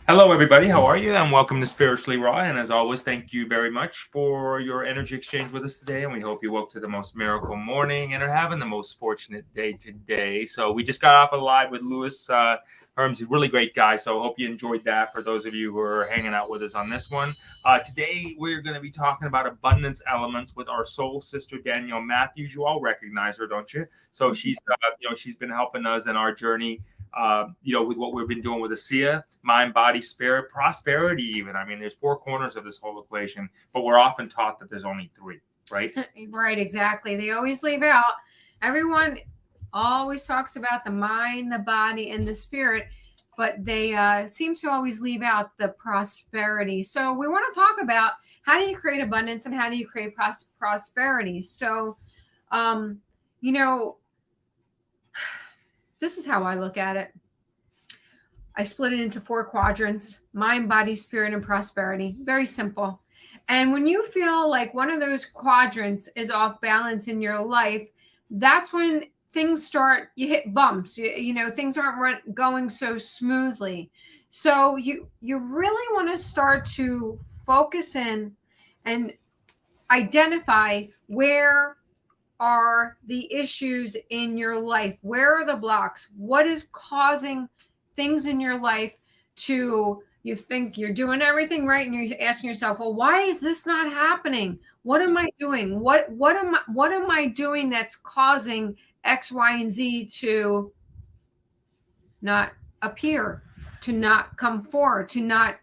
Hello, everybody. How are you? And welcome to Spiritually Raw. And as always, thank you very much for your energy exchange with us today. And we hope you woke to the most miracle morning and are having the most fortunate day today. So we just got off a live with Lewis Herms, a really great guy. So I hope you enjoyed that. For those of you who are hanging out with us on this one, today we're going to be talking about abundance elements with our soul sister Danielle Matthews. You all recognize her, don't you? So she's been helping us in our journey with what we've been doing with ASEA, mind, body, spirit, prosperity, even. I mean, there's four corners of this whole equation, but we're often taught that there's only three, right? Right, exactly. They always leave out, everyone always talks about the mind, the body, and the spirit, but they seem to always leave out the prosperity. So we want to talk about how do you create abundance and how do you create prosperity. So, you know, this is how I look at it. I split it into four quadrants: mind, body, spirit, and prosperity. Very simple. And when you feel like one of those quadrants is off balance in your life, that's when things start, you hit bumps. Things aren't going so smoothly. So you really want to start to focus in and identify where are the issues in your life? Where are the blocks? What is causing things in your life to, you think you're doing everything right and you're asking yourself, well, why is this not happening? What am I doing? What am I doing that's causing X, Y, and Z to not appear, to not come forward, to not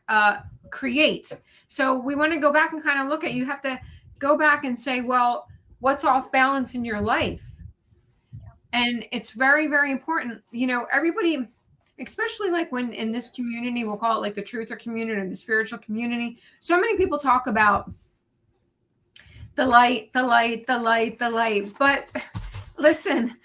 create? So we want to go back and kind of look at, you have to go back and say, well, what's off balance in your life? And it's very, very important. Everybody, especially like when in this community, we'll call it like the truther community or the spiritual community. So many people talk about the light, the light, the light, the light. But listen,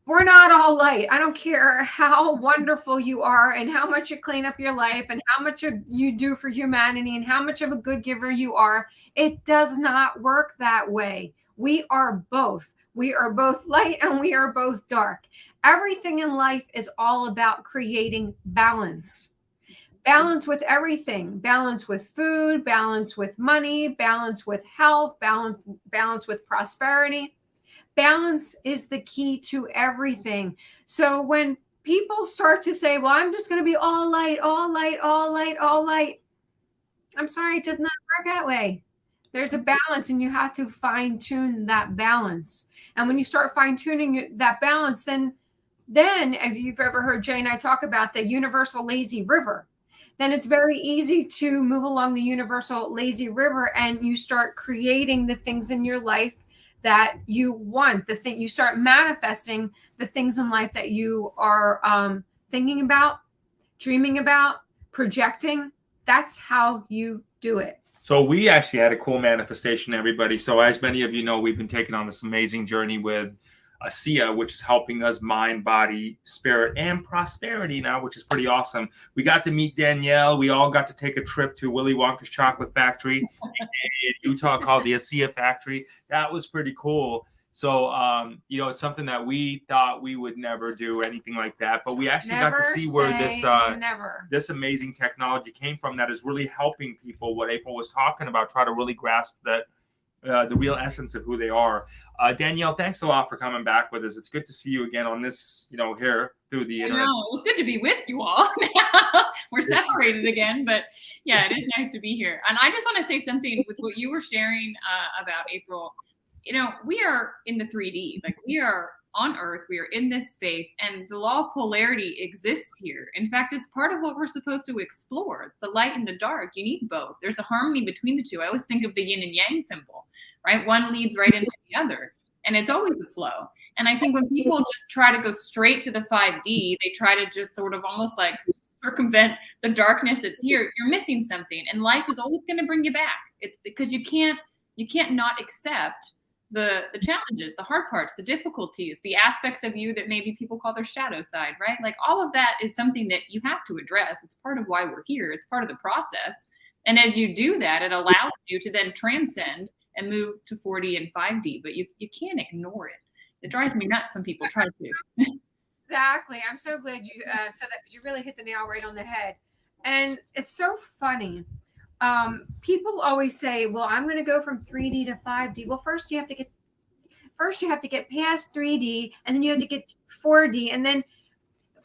we're not all light. I don't care how wonderful you are and how much you clean up your life and how much you do for humanity and how much of a good giver you are. It does not work that way. We are both. We are both light and we are both dark. Everything in life is all about creating balance. Balance with everything. Balance with food, balance with money, balance with health, balance with prosperity. Balance is the key to everything. So when people start to say, well, I'm just going to be all light, all light, all light, all light, I'm sorry, it does not work that way. There's a balance and you have to fine tune that balance. And when you start fine tuning that balance, then if you've ever heard Jay and I talk about the universal lazy river, then it's very easy to move along the universal lazy river and you start creating the things in your life that you want. You start manifesting the things in life that you are thinking about, dreaming about, projecting. That's how you do it. So we actually had a cool manifestation, everybody. So as many of you know, we've been taking on this amazing journey with ASEA, which is helping us mind, body, spirit, and prosperity now, which is pretty awesome. We got to meet Danielle. We all got to take a trip to Willy Wonka's chocolate factory in Utah called the ASEA factory. That was pretty cool. So, it's something that we thought we would never do anything like that, but we actually got to see where this amazing technology came from that is really helping people, what April was talking about, try to really grasp that the real essence of who they are. Danielle, thanks a lot for coming back with us. It's good to see you again on this, here through the internet. No, it was good to be with you all. We're separated again, but yeah, it is nice to be here. And I just want to say something with what you were sharing about April. We are in the 3D, like we are on Earth, we are in this space, and the law of polarity exists here. In fact, it's part of what we're supposed to explore, the light and the dark. You need both. There's a harmony between the two. I always think of the yin and yang symbol, right? One leads right into the other, and it's always a flow. And I think when people just try to go straight to the 5D, they try to just sort of almost like circumvent the darkness that's here. You're missing something, and life is always going to bring you back. It's because you can't not accept the challenges, the hard parts, the difficulties, the aspects of you that maybe people call their shadow side, right? Like all of that is something that you have to address. It's part of why we're here. It's part of the process. And as you do that, it allows you to then transcend and move to 4D and 5D, but you can't ignore it. It drives me nuts when people try to. Exactly. I'm so glad you said that, because you really hit the nail right on the head. And it's so funny. People always say, well, I'm going to go from 3D to 5D. Well, first you have to get past 3D, and then you have to get to 4D, and then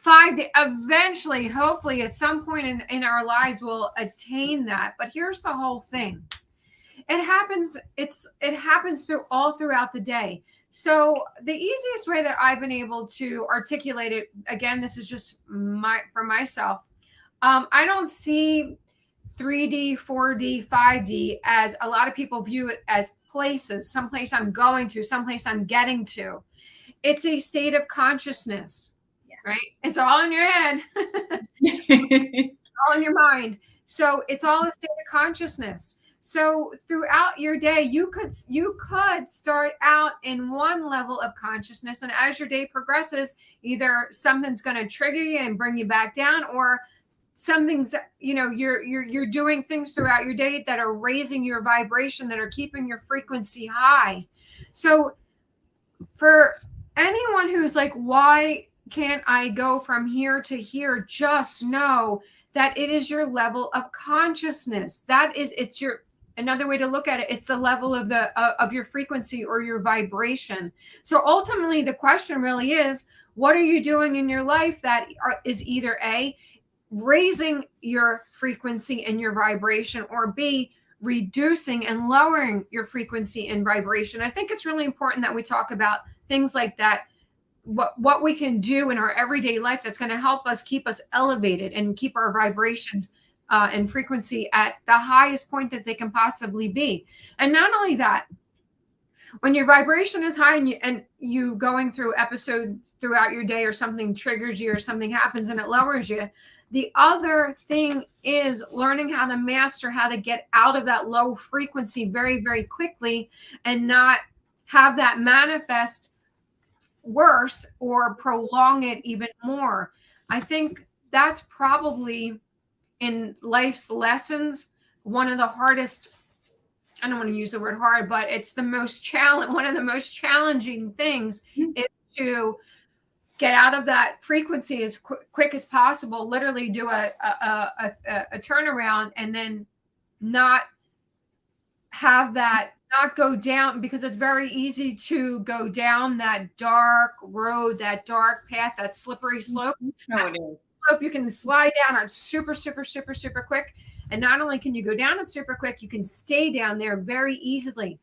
5D. Eventually, hopefully at some point in our lives, we'll attain that. But here's the whole thing. It happens throughout the day. So the easiest way that I've been able to articulate it, again, this is just for myself. I don't see 3D, 4D, 5D as a lot of people view it as places, someplace I'm going to, someplace I'm getting to. It's a state of consciousness, right? It's all in your head, all in your mind. So it's all a state of consciousness. So throughout your day, you could start out in one level of consciousness, and as your day progresses, either something's going to trigger you and bring you back down, or something's, you're doing things throughout your day that are raising your vibration, that are keeping your frequency high. So for anyone who's like, why can't I go from here to here? Just know that it is your level of consciousness. Another way to look at it, it's the level of your frequency or your vibration. So ultimately, the question really is, what are you doing in your life that is either A, raising your frequency and your vibration, or B, reducing and lowering your frequency and vibration? I think it's really important that we talk about things like that, what we can do in our everyday life that's going to help us keep us elevated and keep our vibrations and frequency at the highest point that they can possibly be. And not only that, when your vibration is high and you going through episodes throughout your day, or something triggers you or something happens and it lowers you, the other thing is learning how to master how to get out of that low frequency very, very quickly, and not have that manifest worse or prolong it even more. I think that's probably, in life's lessons, one of the hardest. I don't want to use the word hard, but it's one of the most challenging things is to get out of that frequency as quick as possible, literally do a turnaround, and then not have that, not go down, because it's very easy to go down that dark road, that dark path, that slippery slope. You can slide down on super, super, super, super quick. And not only can you go down it super quick, you can stay down there very easily.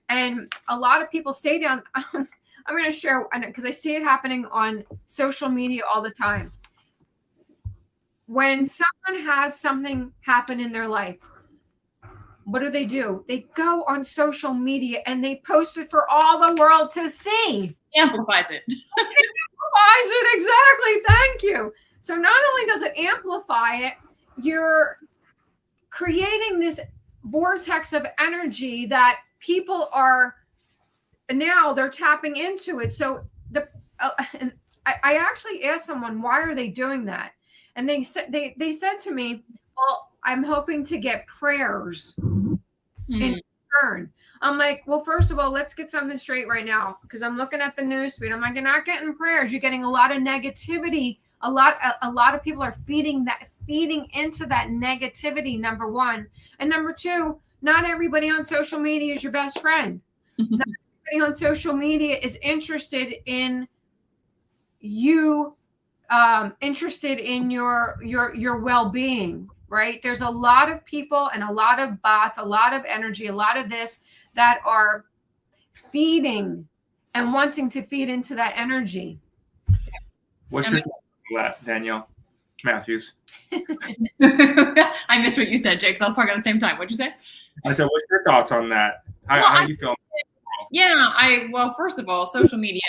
And a lot of people stay down. I'm going to share, because I see it happening on social media all the time. When someone has something happen in their life, what do? They go on social media and they post it for all the world to see. Amplifies it. Amplifies it, exactly. Thank you. So not only does it amplify it, you're creating this vortex of energy that people are now, they're tapping into it. So and I actually asked someone, why are they doing that? And they said to me, well, I'm hoping to get prayers in return. I'm like, well, first of all, let's get something straight right now, because I'm looking at the news feed. I'm like, you're not getting prayers. You're getting a lot of negativity. A lot of people are feeding into that negativity, number one. And number two, not everybody on social media is your best friend. Not everybody on social media is interested in you, interested in your well-being, right? There's a lot of people and a lot of bots, a lot of energy, a lot of this that are feeding and wanting to feed into that energy. What's your thought on that, Danielle Matthews? I missed what you said, Jake, because I was talking at the same time. What'd you say? I said, what's your thoughts on that? How do you feel? Yeah, well, first of all, social media,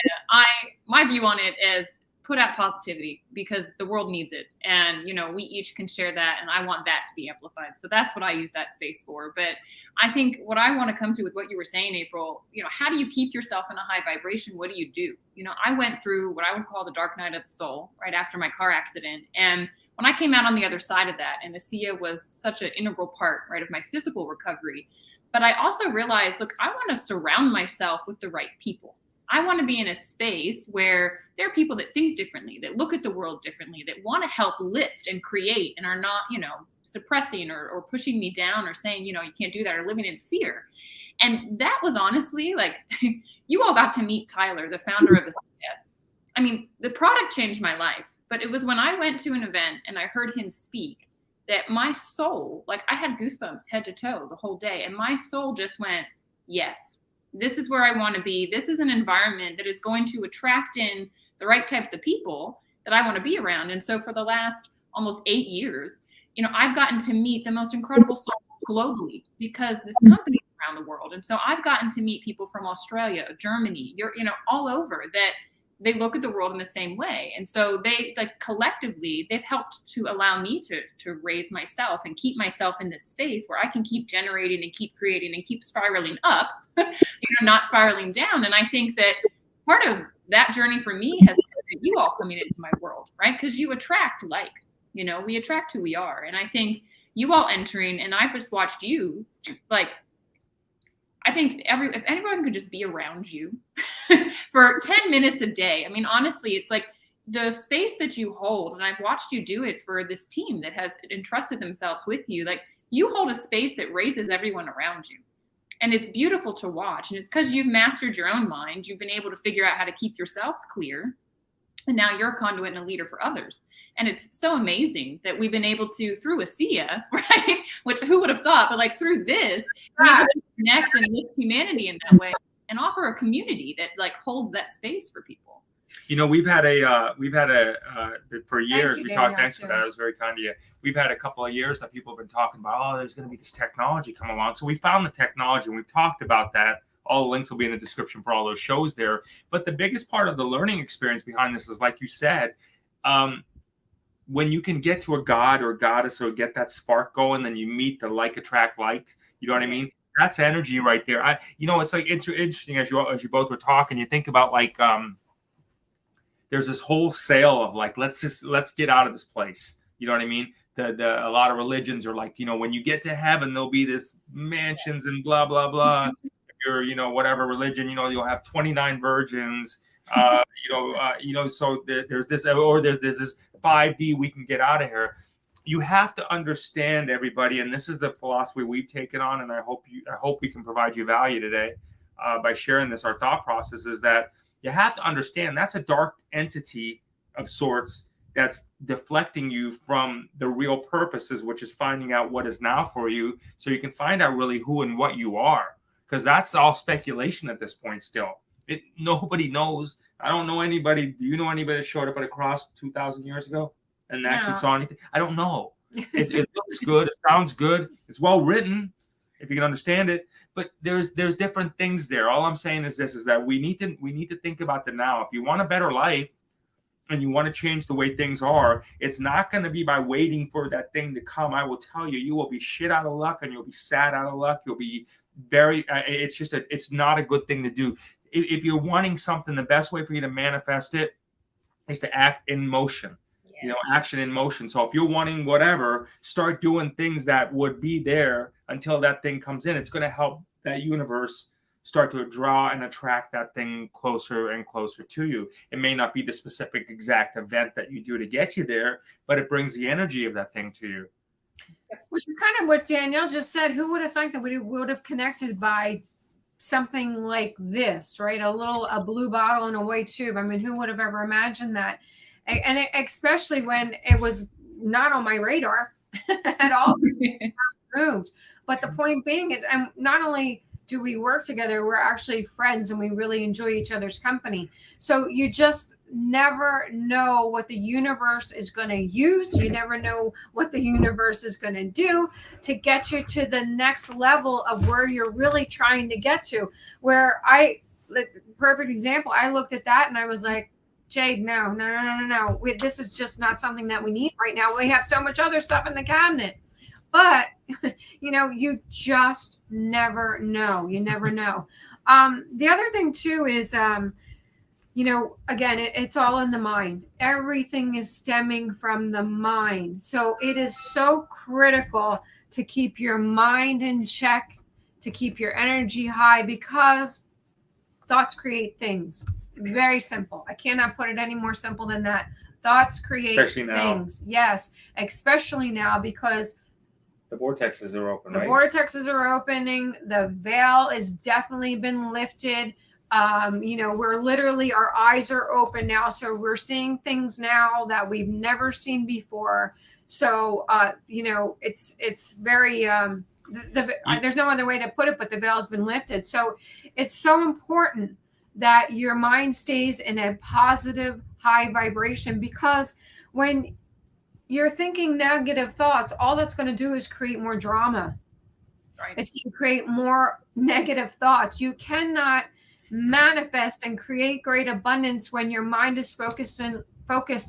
my view on it is put out positivity, because the world needs it. And, we each can share that, and I want that to be amplified. So that's what I use that space for. But I think what I want to come to with what you were saying, April, how do you keep yourself in a high vibration? What do you do? I went through what I would call the dark night of the soul right after my car accident. And when I came out on the other side of that, and ASEA was such an integral part, right, of my physical recovery, but I also realized, look, I want to surround myself with the right people. I want to be in a space where there are people that think differently, that look at the world differently, that want to help lift and create and are not, suppressing or pushing me down or saying, you can't do that, or living in fear. And that was honestly like, you all got to meet Tyler, the founder of ASEA. I mean, the product changed my life, but it was when I went to an event and I heard him speak that my soul, like I had goosebumps head to toe the whole day. And my soul just went, yes, this is where I want to be. This is an environment that is going to attract in the right types of people that I want to be around. And so for the last almost 8 years, I've gotten to meet the most incredible souls globally because this company is around the world. And so I've gotten to meet people from Australia, Germany, all over that they look at the world in the same way. And so they collectively, they've helped to allow me to raise myself and keep myself in this space where I can keep generating and keep creating and keep spiraling up, not spiraling down. And I think that part of that journey for me has been you all coming into my world, right? Because you attract we attract who we are. And I think you all entering, and I've just watched you, I think if everyone could just be around you for 10 minutes a day. I mean, honestly, it's like the space that you hold, and I've watched you do it for this team that has entrusted themselves with you. Like, you hold a space that raises everyone around you. And it's beautiful to watch. And it's because you've mastered your own mind. You've been able to figure out how to keep yourselves clear. And now you're a conduit and a leader for others. And it's so amazing that we've been able to, through ASEA, right? Which who would have thought, but through this, be able to connect and lift humanity in that way and offer a community that holds that space for people. We've had for years, you, we Danielle, talked, thanks for that. It was very kind of you. We've had a couple of years that people have been talking about, there's going to be this technology come along. So we found the technology and we've talked about that. All the links will be in the description for all those shows there. But the biggest part of the learning experience behind this is, like you said, when you can get to a god or a goddess or get that spark going, then you meet the like attract like, you know what I mean? That's energy right there. It's like interesting as you both were talking, you think about there's this whole sale of let's get out of this place. You know what I mean? A lot of religions are when you get to heaven, there'll be this mansions and blah, blah, blah. If you're, whatever religion, you'll have 29 virgins. So there's this, or there's this 5D, we can get out of here. You have to understand, everybody, and this is the philosophy we've taken on, and I hope we can provide you value today by sharing this. Our thought process is that you have to understand that's a dark entity of sorts that's deflecting you from the real purposes, which is finding out what is now for you, so you can find out really who and what you are, because that's all speculation at this point still. Nobody knows. I don't know anybody. Do you know anybody that showed up at a cross 2,000 years ago and actually saw anything? I don't know. It looks good. It sounds good. It's well written, if you can understand it. But there's different things there. All I'm saying is this: is that we need to think about the now. If you want a better life and you want to change the way things are, it's not going to be by waiting for that thing to come. I will tell you, you will be shit out of luck and you'll be sad out of luck. You'll be very. It's not a good thing to do. If you're wanting something, the best way for you to manifest it is to act in motion. Yes. Action in motion. So if you're wanting whatever, start doing things that would be there until that thing comes in. It's going to help that universe start to draw and attract that thing closer and closer to you. It may not be the specific exact event that you do to get you there, but it brings the energy of that thing to you. Which is kind of what Danielle just said. Who would have thought that we would have connected by something like this, right? A blue bottle and a white tube. I mean, who would have ever imagined that? And especially when it was not on my radar at all. Moved. But the point being is, and not only do we work together, we're actually friends and we really enjoy each other's company. So you just never know what the universe is going to use. You never know what the universe is going to do to get you to the next level of where you're really trying to get to. Where perfect example, I looked at that and I was like, Jade, no. This is just not something that we need right now. We have so much other stuff in the cabinet. But, you just never know. You never know. The other thing, too, is, again, it's all in the mind. Everything is stemming from the mind. So it is so critical to keep your mind in check, to keep your energy high, because thoughts create things. Very simple. I cannot put it any more simple than that. Thoughts create things. Yes, especially now because the vortexes are open, right? The vortexes are opening. The veil has definitely been lifted. We're literally, our eyes are open now. So we're seeing things now that we've never seen before. So, it's very, there's no other way to put it, but the veil has been lifted. So it's so important that your mind stays in a positive, high vibration, because when you're thinking negative thoughts, all that's going to do is create more drama. Right. It's going to create more negative thoughts. You cannot manifest and create great abundance when your mind is focused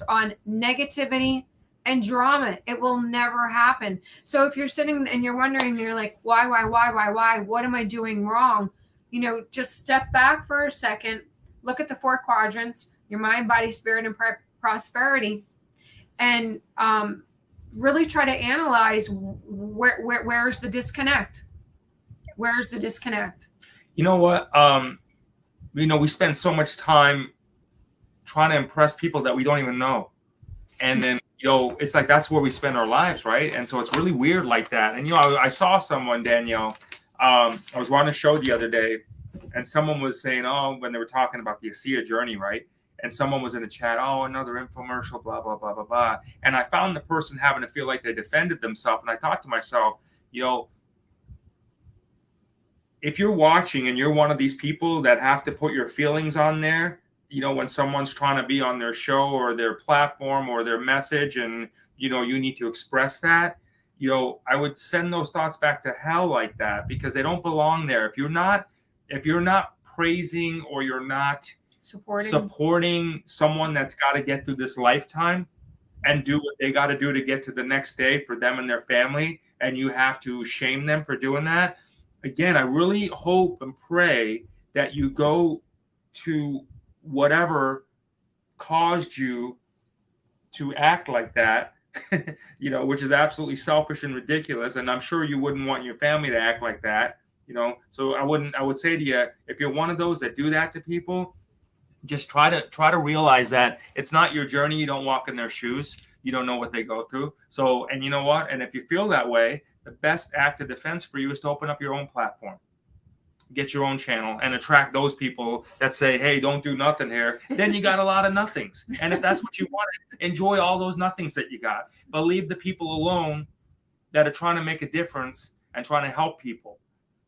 on negativity and drama. It will never happen. So if you're sitting and you're wondering, you're like, why? What am I doing wrong? Just step back for a second, look at the 4 quadrants, your mind, body, spirit, and prosperity, and really try to analyze where's the disconnect. Where's the disconnect? You know what? We spend so much time trying to impress people that we don't even know. And then, it's like that's where we spend our lives, right? And so it's really weird like that. And, I saw someone, Danielle, I was watching a show the other day, and someone was saying, when they were talking about the ASEA journey, right? And someone was in the chat, another infomercial, blah, blah, blah, blah, blah. And I found the person having to feel like they defended themselves. And I thought to myself, if you're watching and you're one of these people that have to put your feelings on there, when someone's trying to be on their show or their platform or their message, and, you need to express that, I would send those thoughts back to hell like that, because they don't belong there. If you're not praising, or you're not supporting someone that's got to get through this lifetime and do what they got to do to get to the next day for them and their family, and you have to shame them for doing that. Again, I really hope and pray that you go to whatever caused you to act like that, which is absolutely selfish and ridiculous. And I'm sure you wouldn't want your family to act like that, So I would say to you, if you're one of those that do that to people, just try to realize that it's not your journey. You don't walk in their shoes. You don't know what they go through. So, and you know what? And if you feel that way, the best act of defense for you is to open up your own platform, get your own channel, and attract those people that say, hey, don't do nothing here. Then you got a lot of nothings. And if that's what you want, enjoy all those nothings that you got. But leave the people alone that are trying to make a difference and trying to help people,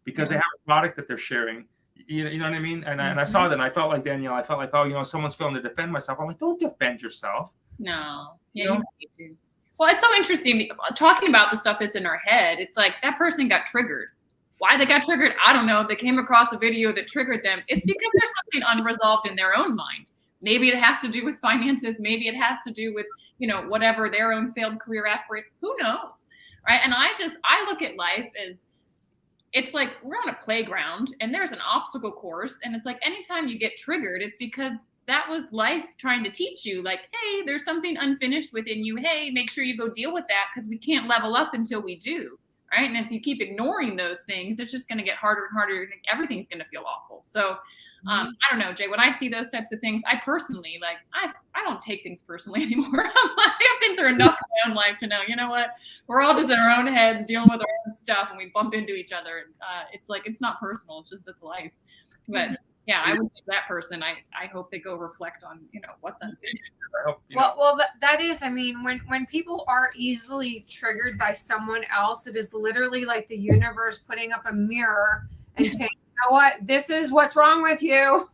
because they have a product that they're sharing. You know what I mean? And I saw that, and I felt like, Danielle, someone's feeling to defend myself. I'm like, don't defend yourself. No. Yeah, you don't need to. Well, it's so interesting talking about the stuff that's in our head. It's like that person got triggered. Why they got triggered, I don't know. They came across a video that triggered them. It's because there's something unresolved in their own mind. Maybe it has to do with finances. Maybe it has to do with, whatever their own failed career aspiration. Who knows? Right. And I look at life as, it's like we're on a playground and there's an obstacle course. And it's like anytime you get triggered, it's because that was life trying to teach you, like, hey, there's something unfinished within you. Hey, make sure you go deal with that, because we can't level up until we do. Right. And if you keep ignoring those things, it's just going to get harder and harder. Everything's going to feel awful. So I don't know, Jay, when I see those types of things, I personally, I don't take things personally anymore. I've been through enough in my own life to know, you know what, we're all just in our own heads dealing with our own stuff, and we bump into each other. And it's like, it's not personal. It's just, that's life. But yeah, I would say that person, I hope they go reflect on, what's unfinished. Well, that is, when people are easily triggered by someone else, it is literally like the universe putting up a mirror and saying, you know what, this is what's wrong with you.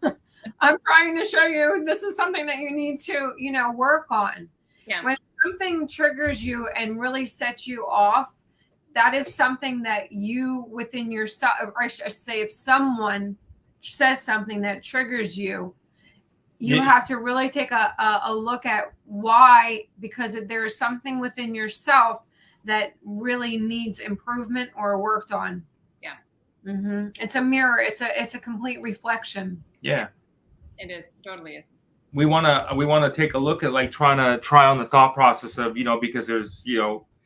I'm trying to show you this is something that you need to, work on. Yeah. When something triggers you and really sets you off, that is something that you within yourself, or I should say, if someone says something that triggers you, you have to really take a look at why, because there is something within yourself that really needs improvement or worked on. Yeah. It's a mirror. It's a complete reflection. Yeah. It is. Totally is. We want to take a look at trying to try on the thought process of, because there's,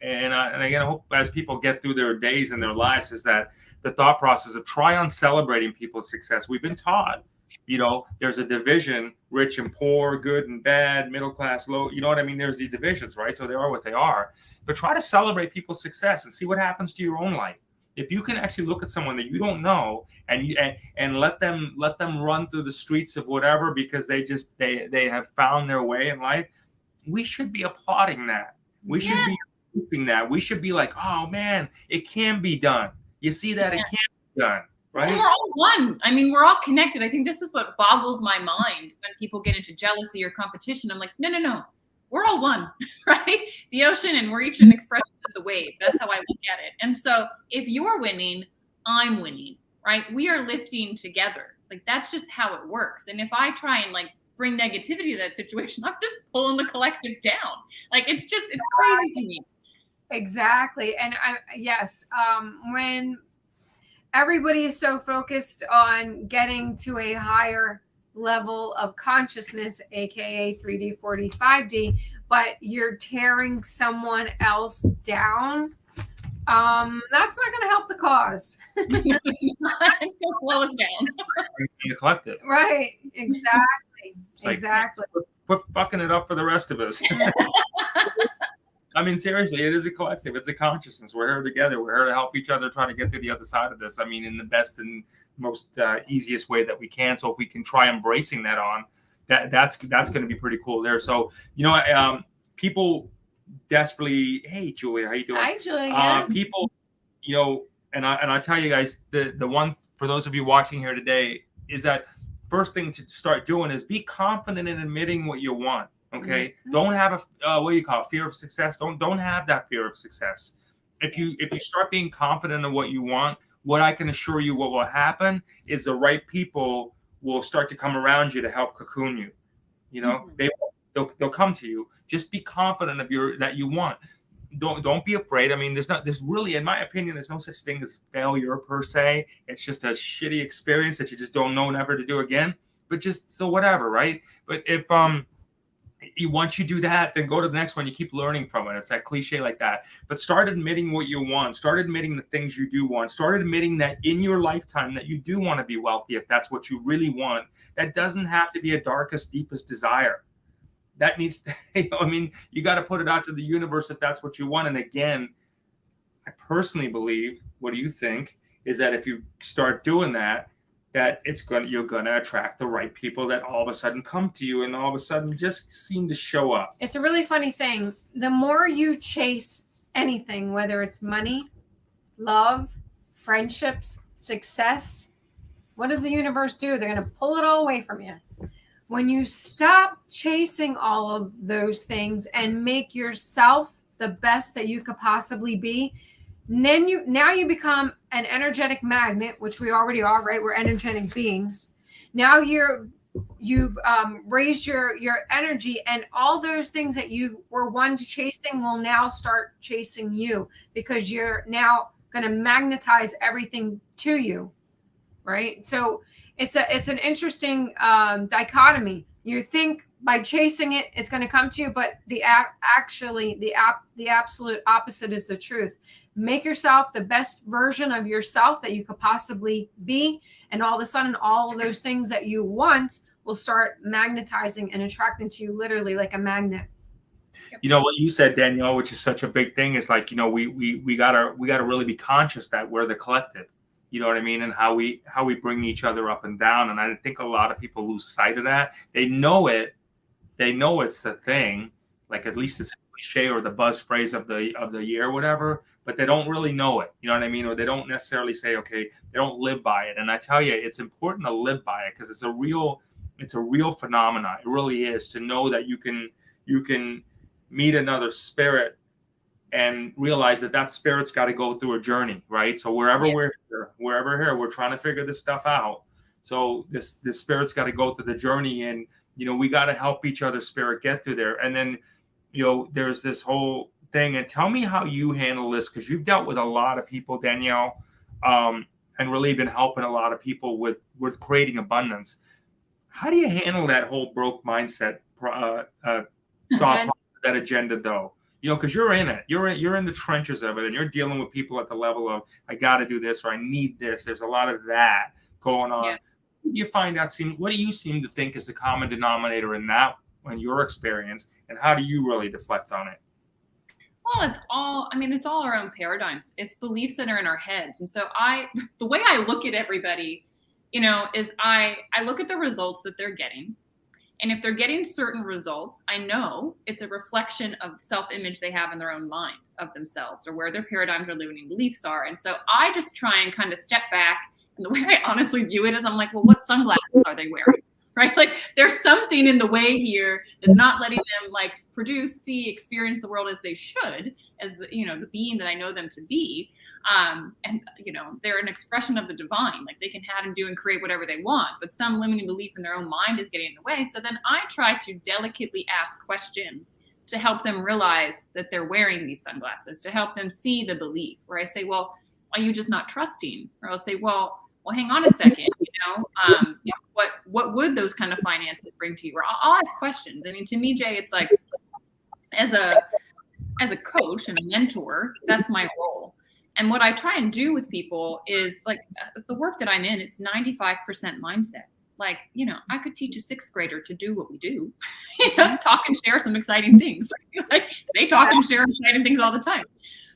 and again, I hope as people get through their days and their lives, is that the thought process of try on celebrating people's success. We've been taught You know, there's a division, rich and poor, good and bad, middle class, low. You know what I mean? There's these divisions, right? So they are what they are. But try to celebrate people's success and see what happens to your own life. If you can actually look at someone that you don't know and let them run through the streets of whatever because they have found their way in life, we should be applauding that. We should be using that. We should be like, oh man, it can be done. You see that it can be done. Right? And we're all one. I mean, we're all connected. I think this is what boggles my mind when people get into jealousy or competition. I'm like, no. We're all one, right? The ocean, and we're each an expression of the wave. That's how I look at it. And so if you're winning, I'm winning, right? We are lifting together. Like, that's just how it works. And if I try and like bring negativity to that situation, I'm just pulling the collective down. Like, it's crazy to me. Exactly. And when everybody is so focused on getting to a higher level of consciousness, aka 3D, 4D, 5D, but you're tearing someone else down, that's not going to help the cause. It's going to slow us down. You collect it. Right. Exactly. Exactly. We're fucking it up for the rest of us. I mean, seriously, it is a collective. It's a consciousness. We're here together. We're here to help each other try to get to the other side of this. I mean, in the best and most easiest way that we can. So if we can try embracing that that's going to be pretty cool there. So, you know, people desperately, hey, Julia, how you doing? Hi, Julia. People, you know, and I tell you guys, the one, for those of you watching here today, is that first thing to start doing is be confident in admitting what you want. Okay. Mm-hmm. Don't have what do you call it? Fear of success. Don't have that fear of success. If you start being confident in what you want, what I can assure you, what will happen is the right people will start to come around you to help cocoon you. You know, mm-hmm. they'll come to you. Just be confident of that you want. Don't be afraid. I mean, there's really, in my opinion, there's no such thing as failure per se. It's just a shitty experience that you just don't know never to do again. But just so whatever, right? But if once you do that, then go to the next one. You keep learning from it. It's that cliche like that. But start admitting what you want. Start admitting the things you do want. Start admitting that in your lifetime that you do want to be wealthy if that's what you really want. That doesn't have to be a darkest, deepest desire. That needs to, I mean, you got to put it out to the universe if that's what you want. And again, I personally believe, what do you think, is that if you start doing that, that you're gonna attract the right people that all of a sudden come to you and all of a sudden just seem to show up. It's a really funny thing. The more you chase anything, whether it's money, love, friendships, success, what does the universe do? They're gonna pull it all away from you. When you stop chasing all of those things and make yourself the best that you could possibly be, then you become an energetic magnet, which we already are, right? We're energetic beings. Now you've raised your energy, and all those things that you were once chasing will now start chasing you, because you're now going to magnetize everything to you, right? So it's an interesting dichotomy. You think by chasing it, it's going to come to you, but the absolute opposite is the truth. Make yourself the best version of yourself that you could possibly be, and all of a sudden, all of those things that you want will start magnetizing and attracting to you, literally like a magnet. You know what you said, Danielle, which is such a big thing, is like, you know, we gotta really be conscious that we're the collective. You know what I mean? And how we bring each other up and down. And I think a lot of people lose sight of that. They know it. They know it's the thing, like at least it's a cliche or the buzz phrase of the year or whatever, but they don't really know it. You know what I mean? Or they don't necessarily say, okay, they don't live by it. And I tell you, it's important to live by it, because it's a real phenomenon. It really is, to know that you can meet another spirit and realize that spirit's got to go through a journey, right? So wherever we're here, we're trying to figure this stuff out. So this spirit's got to go through the journey, and you know, we got to help each other's spirit get through there. And then, you know, there's this whole thing. And tell me how you handle this, because you've dealt with a lot of people, Danielle, and really been helping a lot of people with creating abundance. How do you handle that whole broke mindset thought process, that agenda, though? You know, because you're in it. You're in the trenches of it, and you're dealing with people at the level of, I got to do this, or I need this. There's a lot of that going on. Yeah. do you find out what do you seem to think is the common denominator in that, in your experience, and how do you really deflect on it? Well, it's all our own paradigms. It's beliefs that are in our heads. And so the way I look at everybody, is I look at the results that they're getting. And if they're getting certain results, I know it's a reflection of self-image they have in their own mind of themselves, or where their paradigms or limiting beliefs are. And so I just try and kind of step back. And the way I honestly do it is I'm like, well, what sunglasses are they wearing? Right? Like there's something in the way here that's not letting them like produce, see, experience the world as they should, as the being that I know them to be. And they're an expression of the divine. Like they can have and do and create whatever they want, but some limiting belief in their own mind is getting in the way. So then I try to delicately ask questions to help them realize that they're wearing these sunglasses, to help them see the belief. Where I say, well, are you just not trusting? Or I'll say, well, hang on a second, what would those kind of finances bring to you? Or I'll ask questions. I mean, to me, Jay, it's like, as a coach and a mentor, that's my role. And what I try and do with people is like the work that I'm in, it's 95% mindset. Like, I could teach a 6th grader to do what we do, talk and share some exciting things. Like they talk and share exciting things all the time.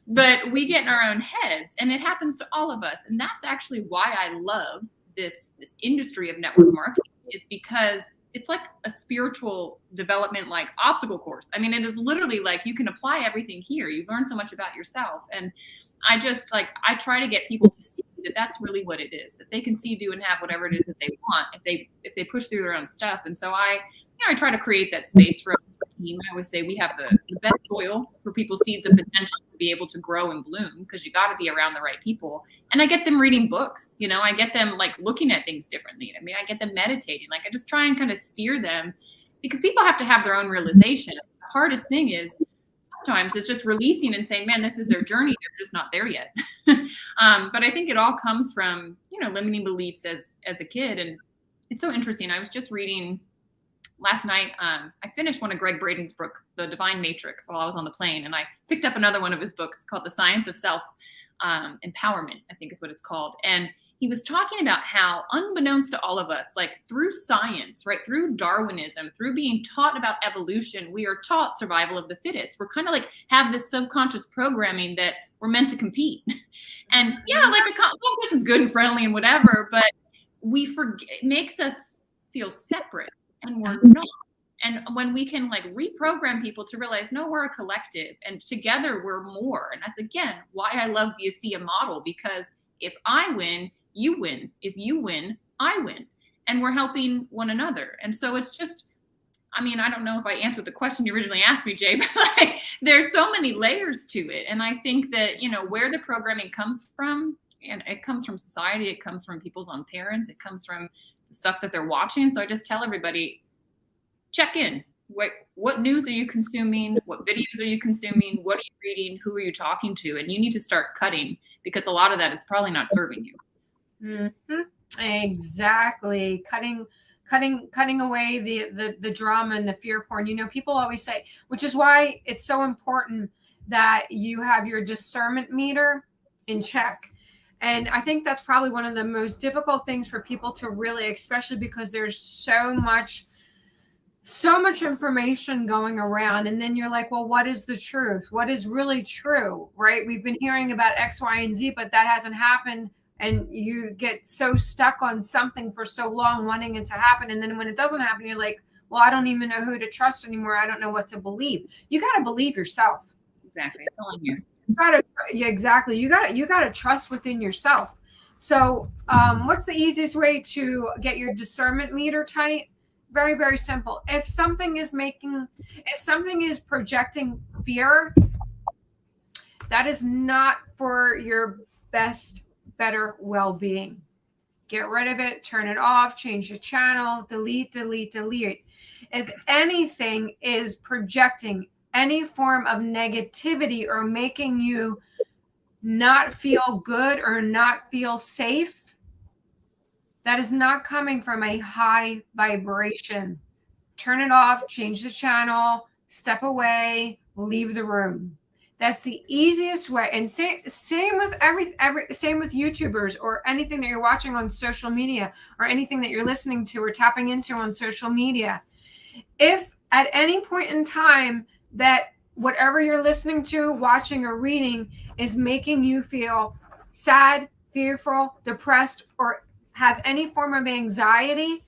But we get in our own heads, and it happens to all of us. And that's actually why I love this industry of network marketing, is because it's like a spiritual development, like obstacle course. I mean, it is literally like you can apply everything here. You learn so much about yourself. And I try to get people to see that that's really what it is, that they can see, do, and have whatever it is that they want if they push through their own stuff. And so I try to create that space for a team. I always say we have the best soil for people's seeds of potential to be able to grow and bloom, because you got to be around the right people. And I get them reading books, I get them like looking at things differently. I mean, I get them meditating. Like I just try and kind of steer them, because people have to have their own realization. The hardest thing is sometimes it's just releasing and saying, man, this is their journey. They're just not there yet. But I think it all comes from, limiting beliefs as a kid. And it's so interesting. I was just reading last night. I finished one of Greg Braden's book, The Divine Matrix, while I was on the plane. And I picked up another one of his books called The Science of Self Empowerment, I think is what it's called. And he was talking about how, unbeknownst to all of us, like through science, right, through Darwinism, through being taught about evolution, we are taught survival of the fittest. We're kind of like have this subconscious programming that we're meant to compete. And yeah, like a competition's good and friendly and whatever, but we forget, it makes us feel separate, and we're not. And when we can like reprogram people to realize, no, we're a collective and together we're more. And that's, again, why I love the ASEA model, because if I win, you win. If you win, I win. And we're helping one another. And so it's just, I mean, I don't know if I answered the question you originally asked me, Jay, but like there's so many layers to it. And I think that, where the programming comes from, and it comes from society, it comes from people's own parents, it comes from the stuff that they're watching. So I just tell everybody, check in. What news are you consuming? What videos are you consuming? What are you reading? Who are you talking to? And you need to start cutting, because a lot of that is probably not serving you. Mm-hmm. Exactly. Cutting away the drama and the fear porn. People always say, which is why it's so important that you have your discernment meter in check. And I think that's probably one of the most difficult things for people to really, especially because there's so much information going around. And then you're like, well, what is the truth? What is really true, right? We've been hearing about X, Y, and Z, but that hasn't happened. And you get so stuck on something for so long, wanting it to happen. And then when it doesn't happen, you're like, well, I don't even know who to trust anymore. I don't know what to believe. You got to believe yourself. Exactly. It's all in you. Exactly. You got to trust within yourself. So what's the easiest way to get your discernment meter tight? Very, very simple. If something is projecting fear, that is not for your better well-being. Get rid of it, turn it off, change the channel, delete. If anything is projecting any form of negativity or making you not feel good or not feel safe, that is not coming from a high vibration. Turn it off, change the channel, step away, leave the room. That's the easiest way. And same with same with YouTubers or anything that you're watching on social media or anything that you're listening to or tapping into on social media. If at any point in time that whatever you're listening to, watching, or reading is making you feel sad, fearful, depressed, or have any form of anxiety,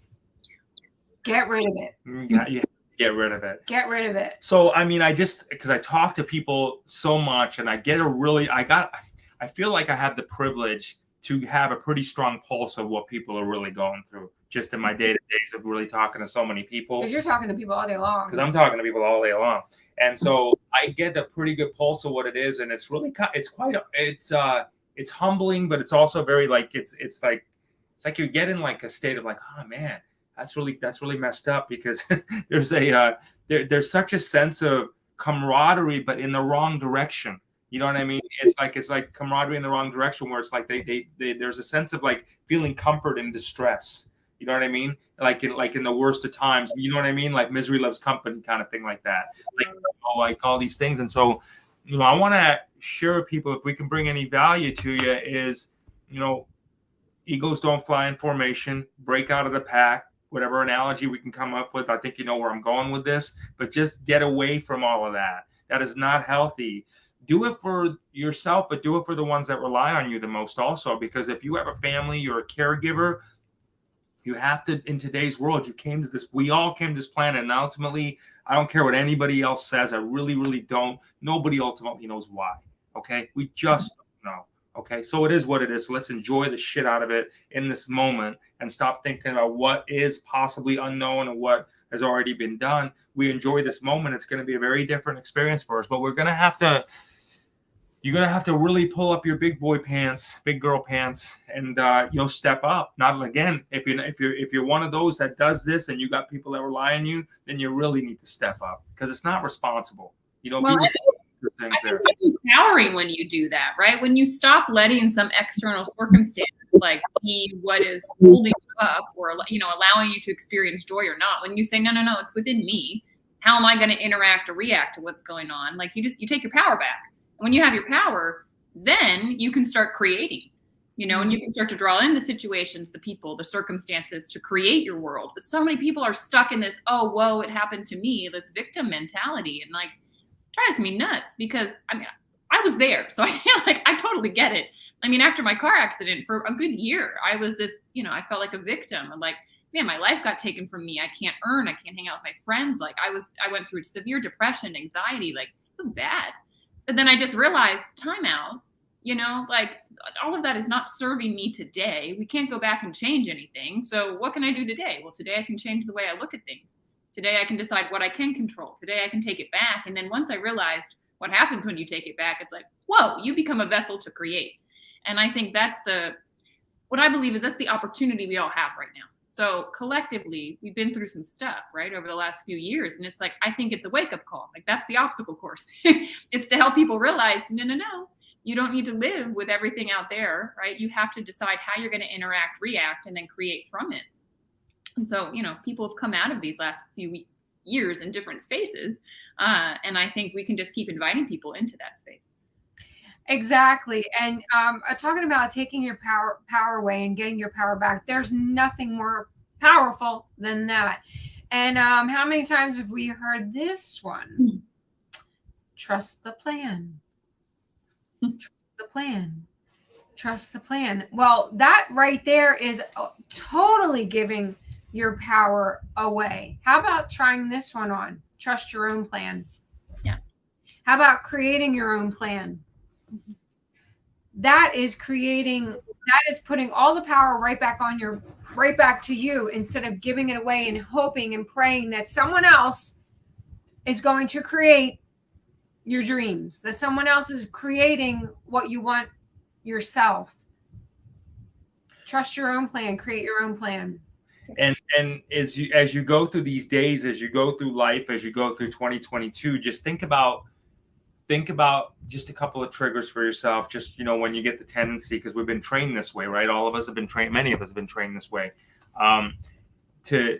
get rid of it. You get rid of it. Get rid of it. So, I mean, because I talk to people so much and I feel like I have the privilege to have a pretty strong pulse of what people are really going through just in my day-to-days of really talking to so many people. Because you're talking to people all day long. Because I'm talking to people all day long. And so I get a pretty good pulse of what it is. And it's really, it's humbling, but it's also very like, it's like you're getting like a state of like, oh man, that's really messed up, because there's such a sense of camaraderie, but in the wrong direction. You know what I mean? It's like camaraderie in the wrong direction, where it's like there's a sense of like feeling comfort in distress. You know what I mean? Like in the worst of times. You know what I mean? Like misery loves company kind of thing, like that. Like all these things. And so, I want to share with people, if we can bring any value to you, is, egos don't fly in formation. Break out of the pack. Whatever analogy we can come up with. I think you know where I'm going with this. But just get away from all of that. That is not healthy. Do it for yourself, but do it for the ones that rely on you the most also. Because if you have a family, you're a caregiver, you have to, in today's world, we all came to this planet, and ultimately, I don't care what anybody else says. I really, really don't. Nobody ultimately knows why. Okay. We just don't know. Okay. So it is what it is. So let's enjoy the shit out of it in this moment and stop thinking about what is possibly unknown and what has already been done. We enjoy this moment. It's going to be a very different experience for us, but you're going to have to really pull up your big boy pants, big girl pants, and step up. Not again, if you're one of those that does this and you got people that rely on you, then you really need to step up, because it's not responsible. I think it's empowering when you do that, right? When you stop letting some external circumstance like be what is holding you up, or allowing you to experience joy or not. When you say no, it's within me. How am I going to interact or react to what's going on? Like you take your power back. When you have your power, then you can start creating, and you can start to draw in the situations, the people, the circumstances to create your world. But so many people are stuck in this, oh, whoa, it happened to me, this victim mentality. And like, drives me nuts, because I was there. So I feel like I totally get it. After my car accident for a good year, I was this, I felt like a victim. I'm like, man, my life got taken from me. I can't earn, I can't hang out with my friends. Like I went through severe depression, anxiety, like it was bad. But then I just realized, time out, like all of that is not serving me today. We can't go back and change anything. So what can I do today? Well, today I can change the way I look at things. Today I can decide what I can control. Today I can take it back. And then once I realized what happens when you take it back, it's like, whoa, you become a vessel to create. And I think that's what I believe is that's the opportunity we all have right now. So collectively, we've been through some stuff, right, over the last few years. And it's like, I think it's a wake-up call. Like that's the obstacle course. It's to help people realize, no. You don't need to live with everything out there, right? You have to decide how you're going to interact, react, and then create from it. And so, people have come out of these last few years in different spaces. And I think we can just keep inviting people into that space. Exactly. And talking about taking your power away and getting your power back, there's nothing more powerful than that. And how many times have we heard this one? Trust the plan. Trust the plan. Trust the plan. Well, that right there is totally giving your power away. How about trying this one on? Trust your own plan. Yeah. How about creating your own plan? That is putting all the power right back to you, instead of giving it away and hoping and praying that someone else is going to create your dreams, that someone else is creating what you want yourself. Trust your own plan, create your own plan. And as you go through these days, as you go through life, as you go through 2022, just think about just a couple of triggers for yourself. Just, when you get the tendency, because we've been trained this way, right? All of us have been trained. Many of us have been trained this way, to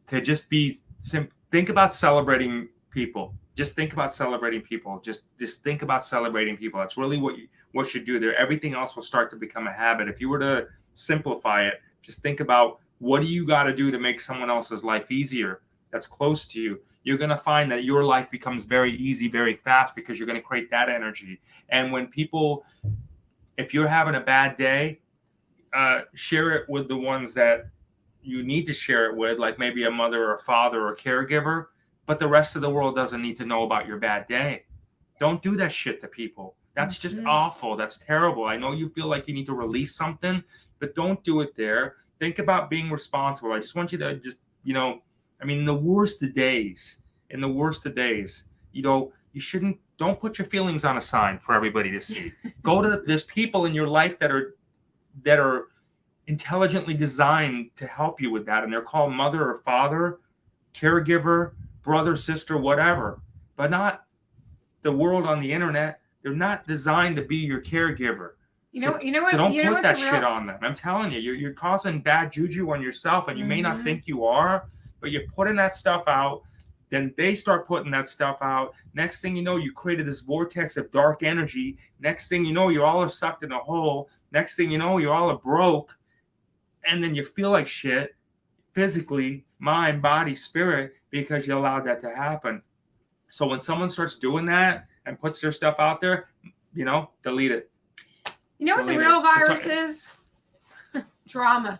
just think about celebrating people. just think about celebrating people. Just think about celebrating people. That's really what you should do there. Everything else will start to become a habit. If you were to simplify it, just think about, what do you got to do to make someone else's life easier that's close to you? You're going to find that your life becomes very easy, very fast, because you're going to create that energy. And when people, if you're having a bad day, share it with the ones that you need to share it with, like maybe a mother or a father or a caregiver, but the rest of the world doesn't need to know about your bad day. Don't do that shit to people. That's just awful. That's terrible. I know you feel like you need to release something, but don't do it there. Think about being responsible. I just want you to just, I mean, in the worst of days, you shouldn't, don't put your feelings on a sign for everybody to see. There's people in your life that are intelligently designed to help you with that. And they're called mother or father, caregiver, brother, sister, whatever, but not the world on the internet. They're not designed to be your caregiver. So don't put that shit on them. I'm telling you, you're causing bad juju on yourself, and you may not think you are, but you're putting that stuff out. Then they start putting that stuff out. Next thing you know, you created this vortex of dark energy. Next thing you know, you're all sucked in a hole. Next thing you know, you're all broke. And then you feel like shit, physically, mind, body, spirit, because you allowed that to happen. So when someone starts doing that and puts their stuff out there, delete it. You know what the real virus is? Drama.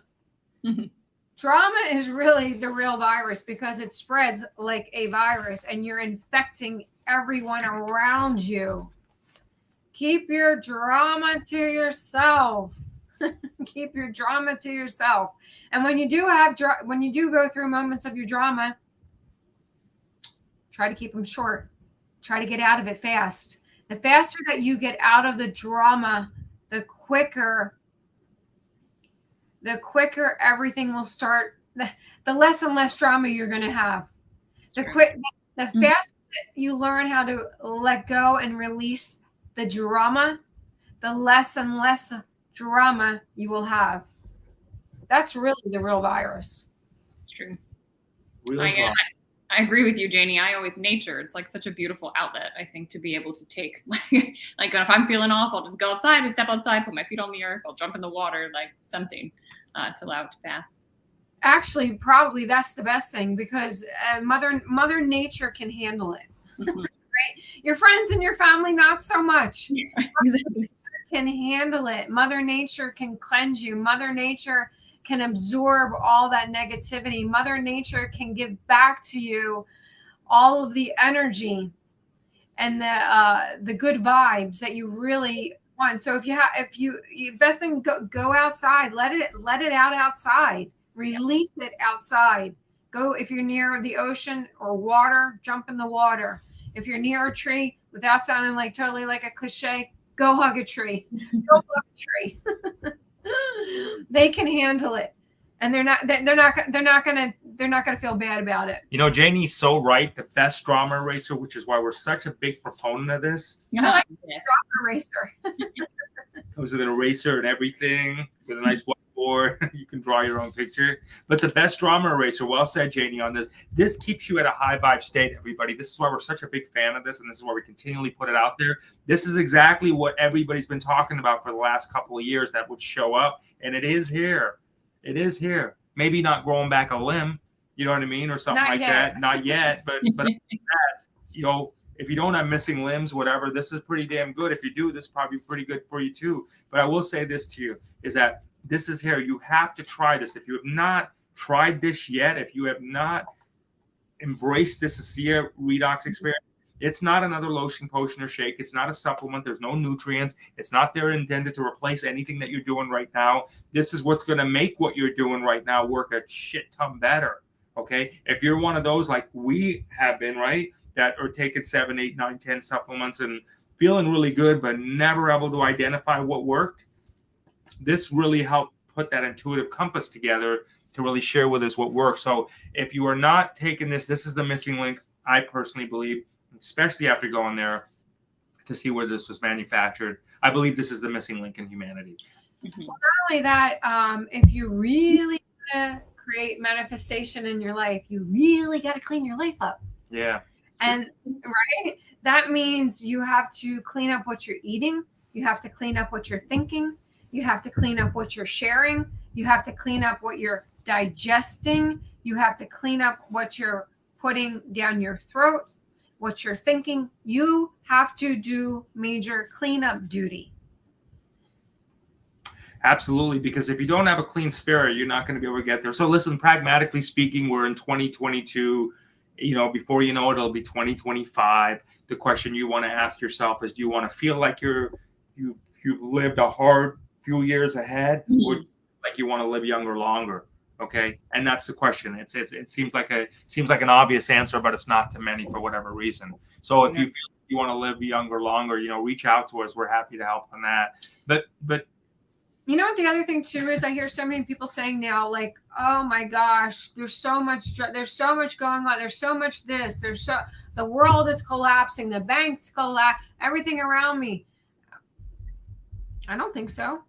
Drama is really the real virus, because it spreads like a virus and you're infecting everyone around you. Keep your drama to yourself. Keep your drama to yourself. And when you do go through moments of your drama, try to keep them short. Try to get out of it fast. The faster that you get out of the drama, the quicker everything will start. The less and less drama you're going to have. The faster that you learn how to let go and release the drama, the less and less drama you will have. That's really the real virus. It's true. I agree with you, Janie. Nature, it's like such a beautiful outlet, I think, to be able to take, like if I'm feeling off, I'll just go outside and step outside, put my feet on the earth, I'll jump in the water, like something to allow it to pass. Actually, probably that's the best thing, because Mother Nature can handle it. Right? Your friends and your family, not so much. Yeah, exactly. Can handle it. Mother Nature can cleanse you. Mother Nature can absorb all that negativity. Mother Nature can give back to you all of the energy and the good vibes that you really want. So best thing, go outside. Let it out outside. Release it outside. Go, if you're near the ocean or water, jump in the water. If you're near a tree, without sounding like totally like a cliche, go hug a tree. Go hug a tree. They can handle it, and they're not gonna feel bad about it. Janie's so right. The best drama eraser, which is why we're such a big proponent of this. Drama eraser. Comes with an eraser and everything, with a nice whiteboard. You can draw your own picture. But the best drama eraser, well said, Janie, on this. This keeps you at a high vibe state, everybody. This is why we're such a big fan of this, and this is why we continually put it out there. This is exactly what everybody's been talking about for the last couple of years that would show up, and it is here. It is here. Maybe not growing back a limb, you know what I mean, or something like that. Not yet, but if you don't have missing limbs, whatever, this is pretty damn good. If you do, this is probably pretty good for you too. But I will say this to you, is that this is here. You have to try this. If you have not tried this yet, if you have not embraced this ASEA redox experience, it's not another lotion, potion, or shake. It's not a supplement. There's no nutrients. It's not there intended to replace anything that you're doing right now. This is what's going to make what you're doing right now work a shit ton better. Okay? If you're one of those like we have been, right, that are taking 7, 8, 9, 10 supplements and feeling really good, but never able to identify what worked, this really helped put that intuitive compass together to really share with us what works. So if you are not taking this is the missing link, I personally believe, especially after going there to see where this was manufactured. I believe this is the missing link in humanity. Well, not only that, if you really want to create manifestation in your life, you really got to clean your life up. Yeah. And right, that means you have to clean up what you're eating. You have to clean up what you're thinking. You have to clean up what you're sharing. You have to clean up what you're digesting. You have to clean up what you're putting down your throat, what you're thinking. You have to do major cleanup duty. Absolutely, because if you don't have a clean spirit, you're not going to be able to get there. So listen, pragmatically speaking, we're in 2022. Before you know it, it'll be 2025. The question you want to ask yourself is, do you want to feel like you've lived a hard few years ahead, or like you want to live younger longer? Okay, and that's the question. It seems like an obvious answer, but it's not to many for whatever reason. So if you feel you want to live younger longer, reach out to us. We're happy to help on that. But you know what the other thing too is, I hear so many people saying now, like, oh my gosh, there's so much going on. There's so much this. The world is collapsing. The banks collapse. Everything around me. I don't think so.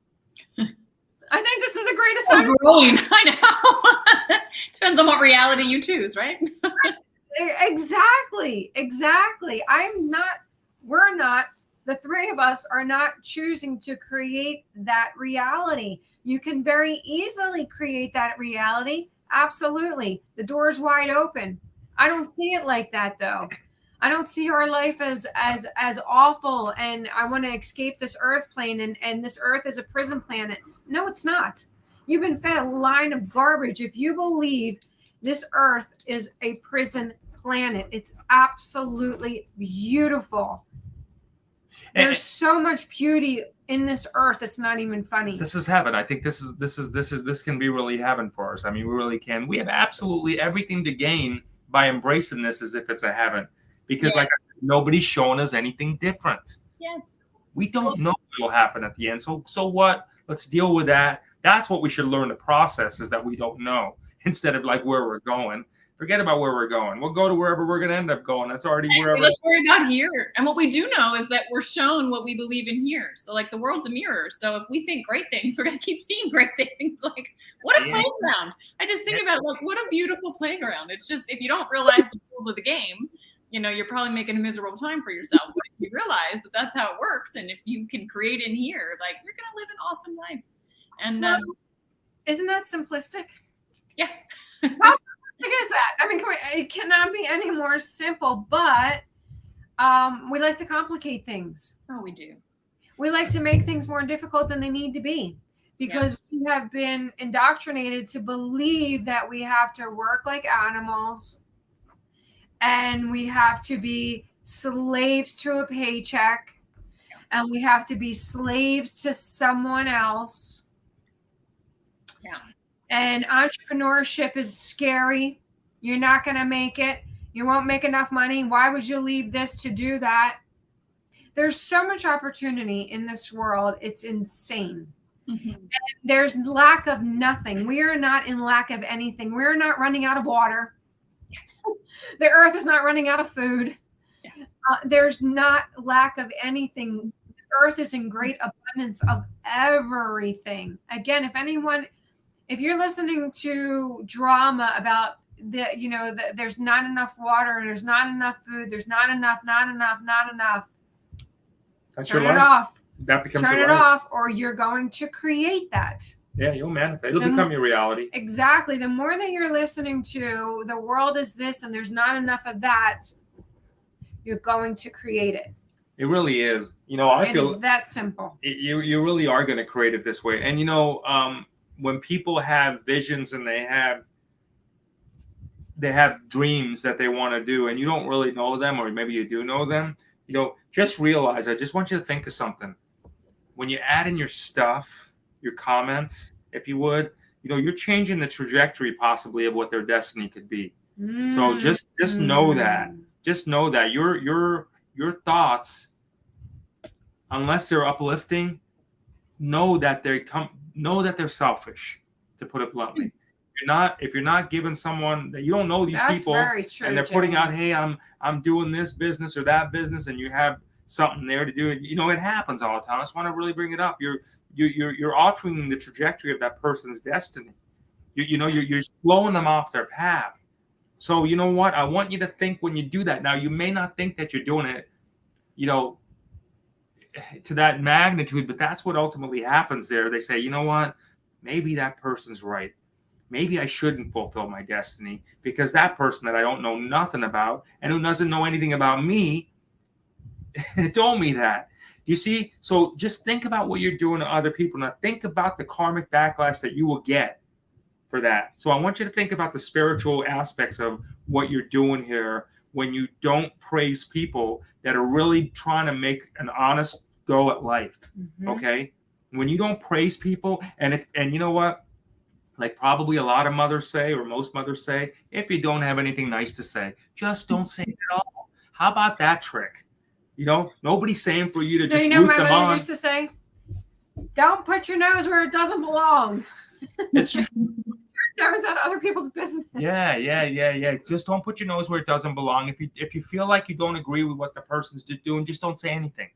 I think this is the greatest time. Growing. I know. Depends on what reality you choose, right? Exactly. We're not. The three of us are not choosing to create that reality. You can very easily create that reality. Absolutely. The door's wide open. I don't see it like that, though. I don't see our life as awful, and I want to escape this earth plane, and this earth is a prison planet. No, it's not. You've been fed a line of garbage. If you believe this earth is a prison planet, it's absolutely beautiful. There's so much beauty in this earth. It's not even funny. This is heaven. I think this can be really heaven for us. I mean, we really can. We have absolutely everything to gain by embracing this as if it's a heaven, because like nobody's showing us anything different. Yes. We don't know what will happen at the end. So what? Let's deal with that. That's what we should learn to process, is that we don't know, instead of like where we're going. Forget about where we're going. We'll go to wherever we're going to end up going. That's already wherever. Let's worry about here. And what we do know is that we're shown what we believe in here. So like the world's a mirror. So if we think great things, we're going to keep seeing great things. Like what a playground. I just think about it, like what a beautiful playground. It's just, if you don't realize the rules of the game, you're probably making a miserable time for yourself. But if you realize that that's how it works, and if you can create in here, like you're going to live an awesome life. And isn't that simplistic? Yeah. Is that? I mean, it cannot be any more simple, but we like to complicate things. Oh, we do. We like to make things more difficult than they need to be, because we have been indoctrinated to believe that we have to work like animals and we have to be slaves to a paycheck and we have to be slaves to someone else. Yeah. And entrepreneurship is scary. You're not going to make it. You won't make enough money. Why would you leave this to do that? There's so much opportunity in this world. It's insane. Mm-hmm. And there's lack of nothing. We are not in lack of anything. We're not running out of water. The earth is not running out of food. There's not lack of anything. The earth is in great abundance of everything. Again, if you're listening to drama about there's not enough water, there's not enough food, there's not enough. That's turn your it life. off. That becomes turn your it life. off, or you're going to create that. Yeah, you'll manifest. It'll become your reality. Exactly. The more that you're listening to the world is this and there's not enough of that, you're going to create it. It really is. I feel it's that simple. You really are going to create it this way. And when people have visions and they have dreams that they want to do, and you don't really know them, or maybe you do know them, just realize, I just want you to think of something. When you add in your stuff, your comments, if you would, you're changing the trajectory possibly of what their destiny could be. So just know that. Just know that your your thoughts, unless they're uplifting, know that they're selfish, to put it bluntly. If you're not giving someone that you don't know these people, true, and they're putting out, hey, I'm doing this business or that business, and you have something there to do, it happens all the time. I just want to really bring it up. You're altering the trajectory of that person's destiny. You're blowing them off their path. So you know what? I want you to think when you do that. Now, you may not think that you're doing it, you know, to that magnitude, but that's what ultimately happens there. They say, you know what? Maybe that person's right. Maybe I shouldn't fulfill my destiny because that person that I don't know nothing about and who doesn't know anything about me told me that. You see? So just think about what you're doing to other people. Now think about the karmic backlash that you will get for that. So I want you to think about the spiritual aspects of what you're doing here when you don't praise people that are really trying to make an honest go at life. Okay? When you don't praise people, and you know what? Like probably a lot of mothers say, or most mothers say, if you don't have anything nice to say, just don't say it at all. How about that trick? You know, nobody's saying for you to just root my them mother on. used to say, don't put your nose where it doesn't belong. It's true. Nose on other people's business. Yeah. Just don't put your nose where it doesn't belong. If you feel like you don't agree with what the person's doing, just don't say anything.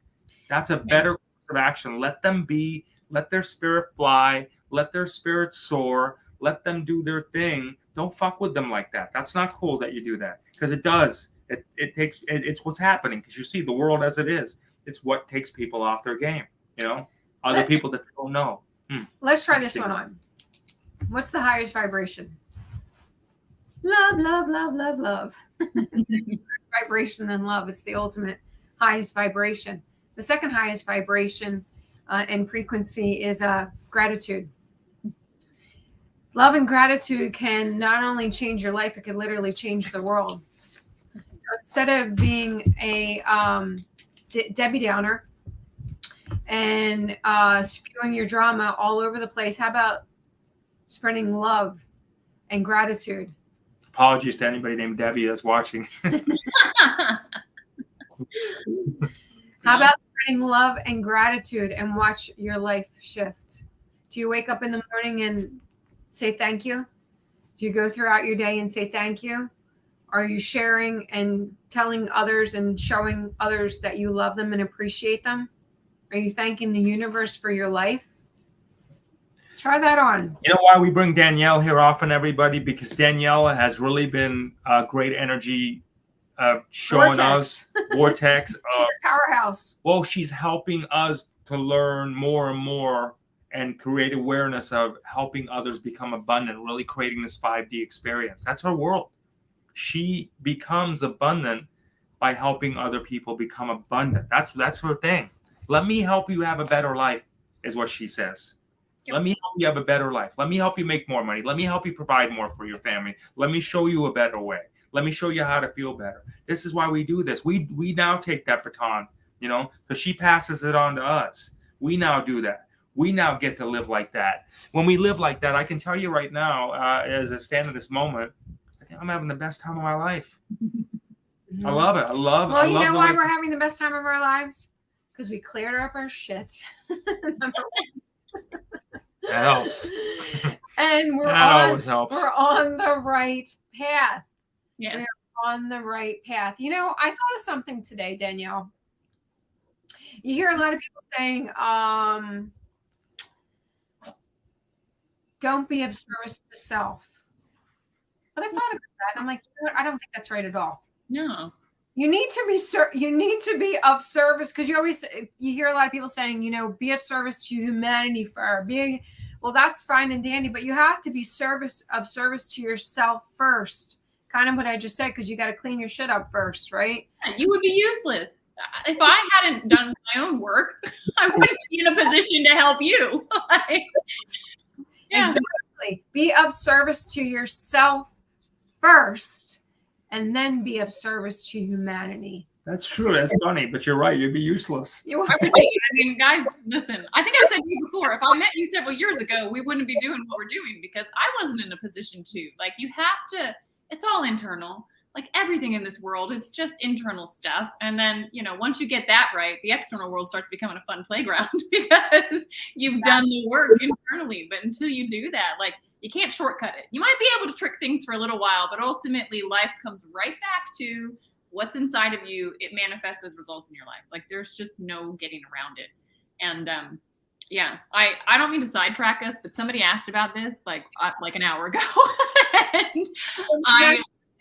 That's a better course of action. Let them be. Let their spirit fly. Let their spirit soar. Let them do their thing. Don't fuck with them like that. That's not cool that you do that, because it does. It's what's happening, because you see the world as it is. It's what takes people off their game. You know, other people that don't know. Let's try this one on. What's the highest vibration? Love, love, love, love, love. Vibration and love. It's the ultimate highest vibration. The second highest vibration and frequency is gratitude. Love and gratitude can not only change your life, it can literally change the world. So instead of being a Debbie Downer and spewing your drama all over the place, how about spreading love and gratitude? Apologies to anybody named Debbie that's watching. How about spreading love and gratitude and watch your life shift? Do you wake up in the morning and say thank you? Do you go throughout your day and say thank you? Are you sharing and telling others and showing others that you love them and appreciate them? Are you thanking the universe for your life? Try that on. You know why we bring Danielle here often, everybody? Because Danielle has really been a great energy of showing us vortex. She's a powerhouse. Well, she's helping us to learn more and more and create awareness of helping others become abundant, really creating this 5D experience. That's her world. She becomes abundant by helping other people become abundant. That's her thing. Let me help you have a better life, is what she says. Let me help you have a better life. Let me help you make more money. Let me help you provide more for your family. Let me show you a better way. Let me show you how to feel better. This is why we do this. We now take that baton, you know, so she passes it on to us. We now do that. We now get to live like that. When we live like that, I can tell you right now, as I stand at this moment, I think I'm having the best time of my life. I love it. Well, you know why we're having the best time of our lives? Because we cleared up our shit. That helps. And always helps. We're on the right path. Yeah. We're on the right path. You know, I thought of something today, Danielle. You hear a lot of people saying, don't be of service to self. But I thought about that, and I'm like, you know what? I don't think that's right at all. No. You need to be of service, because you hear a lot of people saying, you know, be of service to humanity well, that's fine and dandy, but you have to be of service to yourself first. Kind of what I just said, because you got to clean your shit up first, right? You would be useless. If I hadn't done my own work, I wouldn't be in a position to help you. Exactly. Be of service to yourself first, and then be of service to humanity. That's true. That's funny, but you're right. You'd be useless. I would be. I mean, guys, listen. I think I said to you before, if I met you several years ago, we wouldn't be doing what we're doing, because I wasn't in a position to. Like, you have to. It's all internal. Like everything in this world, it's just internal stuff. And then, you know, once you get that right, the external world starts becoming a fun playground because you've done the work internally. But until you do that, like, you can't shortcut it. You might be able to trick things for a little while, but ultimately life comes right back to what's inside of you. It manifests as results in your life. Like, there's just no getting around it. And yeah, I don't mean to sidetrack us, but somebody asked about this like an hour ago. And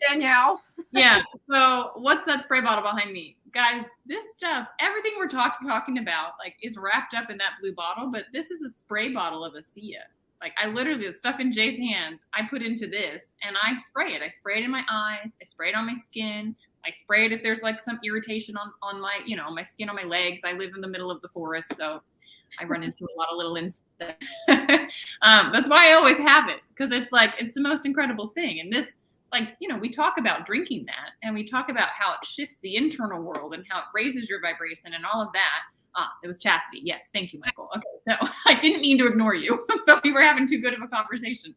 Danielle. Yeah. So what's that spray bottle behind me? Guys, this stuff, everything we're talking about, like, is wrapped up in that blue bottle, but this is a spray bottle of ASEA. Like, I literally, the stuff in Jay's hand, I put into this and I spray it. I spray it in my eyes. I spray it on my skin. I spray it if there's like some irritation on my, my skin, on my legs. I live in the middle of the forest, so I run into a lot of little insects. That's why I always have it, because it's the most incredible thing. And this, we talk about drinking that, and we talk about how it shifts the internal world and how it raises your vibration and all of that. It was Chastity. Yes. Thank you, Michael. Okay. So I didn't mean to ignore you, but we were having too good of a conversation.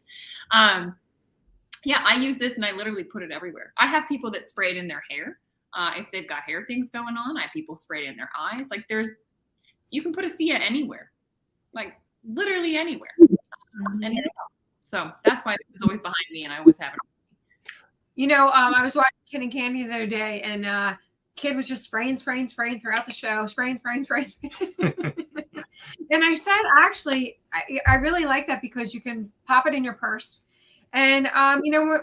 Yeah, I use this and I literally put it everywhere. I have people that spray it in their hair. If they've got hair things going on, I have people spray it in their eyes. You can put ASEA anywhere, like literally anywhere. So that's why this is always behind me, and I always have it. I was watching Kid and Candy the other day, and Kid was just spraying throughout the show, spraying. And I said, actually, I really like that, because you can pop it in your purse. And,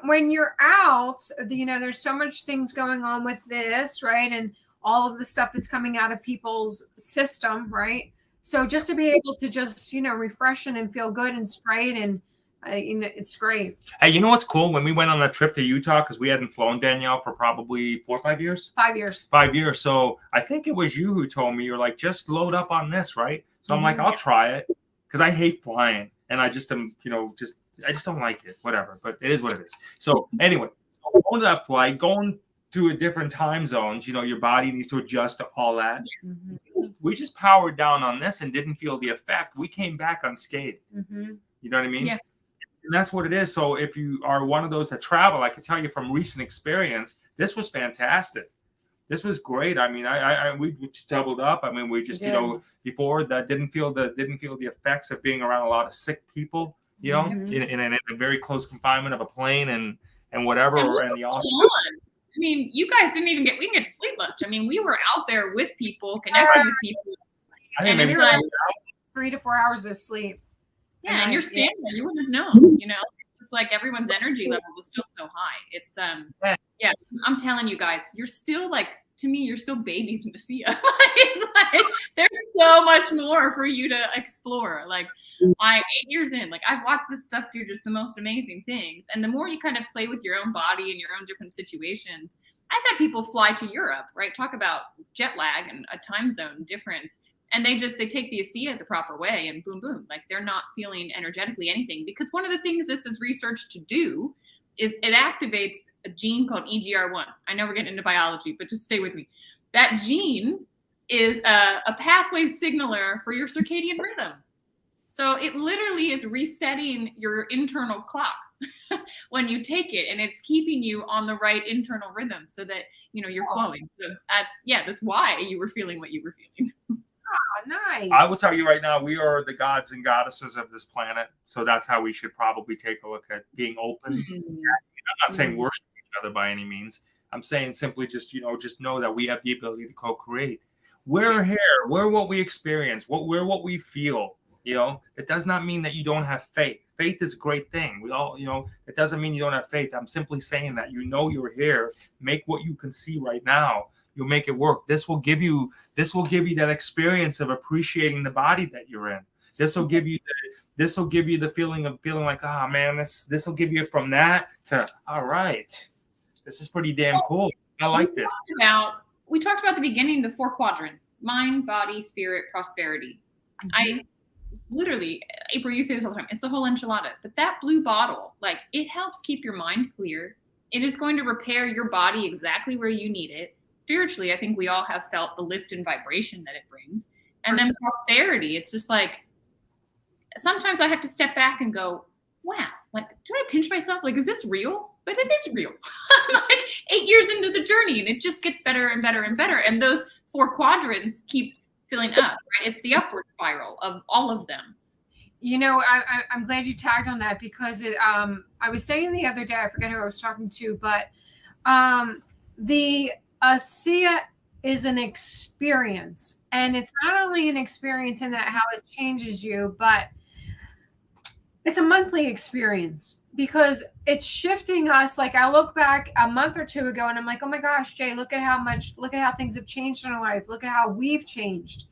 when you're out, there's so much things going on with this, right? And all of the stuff that's coming out of people's system, right? So just to be able to just, refresh and feel good and spray it, and it's great. Hey, you know what's cool? When we went on that trip to Utah, because we hadn't flown, Danielle, for probably 4 or 5 years. 5 years. 5 years. So I think it was you who told me, you're like, just load up on this, right? So I'm like, I'll try it, because I hate flying, and I just am, I just don't like it. Whatever, but it is what it is. So anyway, going to that flight, going to a different time zones, your body needs to adjust to all that. Mm-hmm. We just powered down on this and didn't feel the effect. We came back unscathed. Mm-hmm. You know what I mean? Yeah. And that's what it is. So if you are one of those that travel, I can tell you from recent experience, this was fantastic. This was great. I mean, we doubled up. I mean, we just, before that didn't feel the effects of being around a lot of sick people, mm-hmm. in a very close confinement of a plane and whatever. And the office. I mean, you guys we didn't get to sleep much. I mean, we were out there with people, connecting with people. I think maybe like 3 to 4 hours of sleep. Yeah, and you're standing there, you wouldn't have known, It's like everyone's energy level was still so high. It's yeah, I'm telling you guys, you're still to me, you're still babies in ASEA. It's there's so much more for you to explore. 8 years in, I've watched this stuff do just the most amazing things. And the more you kind of play with your own body and your own different situations, I've had people fly to Europe, right? Talk about jet lag and a time zone difference. And they take the ASEA the proper way, and boom, boom. They're not feeling energetically anything, because one of the things this is researched to do is it activates a gene called EGR1. I know we're getting into biology, but just stay with me. That gene is a pathway signaler for your circadian rhythm. So it literally is resetting your internal clock when you take it, and it's keeping you on the right internal rhythm so that, you're flowing. So that's why you were feeling what you were feeling. Oh, nice. I will tell you right now, we are the gods and goddesses of this planet. So that's how we should probably take a look at being open. Mm-hmm. I'm not saying worship each other by any means. I'm saying simply just know that we have the ability to co-create. We're here. We're what we experience. We're what we feel. It does not mean that you don't have faith. Faith is a great thing. We all, it doesn't mean you don't have faith. I'm simply saying that you're here. Make what you can see right now. You'll make it work. This will give you that experience of appreciating the body that you're in. This will give you the feeling of feeling like, oh man, this will give you from that to, all right, this is pretty damn cool. I like this. We talked about at the beginning, the 4 quadrants: mind, body, spirit, prosperity. Mm-hmm. Literally, April, you say this all the time, it's the whole enchilada. But that blue bottle, it helps keep your mind clear. It is going to repair your body exactly where you need it. Spiritually, I think we all have felt the lift and vibration that it brings. And then prosperity, it's just sometimes I have to step back and go, wow, do I pinch myself? Is this real? But it is real. I'm 8 years into the journey, and it just gets better and better and better. And those 4 quadrants keep filling up, right? It's the upward spiral of all of them. I'm glad you tagged on that, because I was saying the other day, I forget who I was talking to, but the ASEA is an experience, and it's not only an experience in that how it changes you, but It's a monthly experience because it's shifting us. Like I look back a month or two ago and I'm like, oh my gosh, Jay, look at how things have changed in our life. Look at how we've changed.